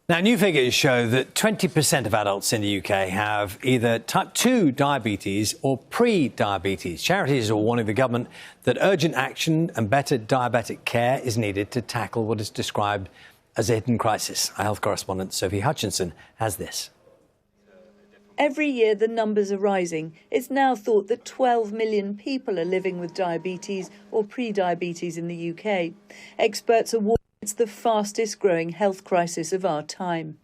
Now, new figures show that 20% of adults in the UK have either type 2 diabetes or pre-diabetes. Charities are warning the government that urgent action and better diabetic care is needed to tackle what is described as a hidden crisis. Our health correspondent Sophie Hutchinson has this. Every year the numbers are rising. It's now thought that 12 million people are living with diabetes or pre-diabetes in the UK. Experts are warning it's the fastest growing health crisis of our time.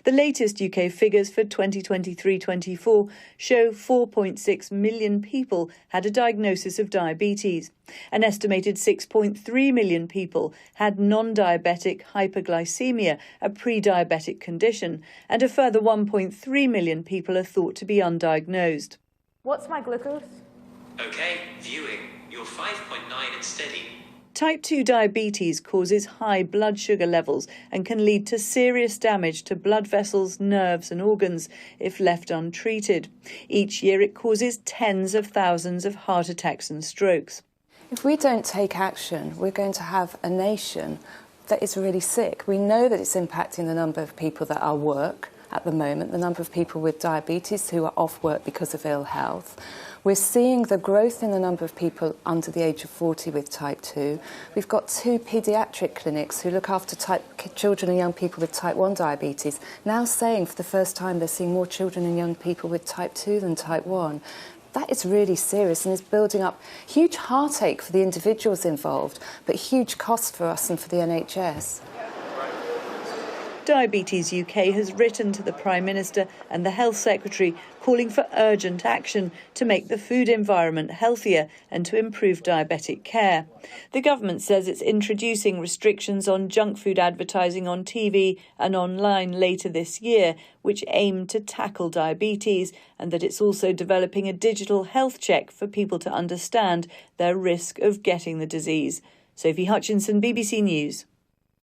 The latest UK figures for 2023-24 show 4.6 million people had a diagnosis of diabetes. An estimated 6.3 million people had non-diabetic hyperglycemia, a pre-diabetic condition, and a further 1.3 million people are thought to be undiagnosed. What's my glucose? OK, viewing. You're 5.9 and steady. Type 2 diabetes causes high blood sugar levels and can lead to serious damage to blood vessels, nerves and organs if left untreated. Each year it causes tens of thousands of heart attacks and strokes. If we don't take action, we're going to have a nation that is really sick. We know that it's impacting the number of people that are work at the moment, the number of people with diabetes who are off work because of ill health. We're seeing the growth in the number of people under the age of 40 with type 2. We've got 2 paediatric clinics who look after children and young people with type 1 diabetes, now saying for the first time they're seeing more children and young people with type 2 than type 1. That is really serious and is building up huge heartache for the individuals involved, but huge cost for us and for the NHS. Diabetes UK has written to the Prime Minister and the Health Secretary calling for urgent action to make the food environment healthier and to improve diabetic care. The government says it's introducing restrictions on junk food advertising on TV and online later this year, which aim to tackle diabetes, and that it's also developing a digital health check for people to understand their risk of getting the disease. Sophie Hutchinson, BBC News.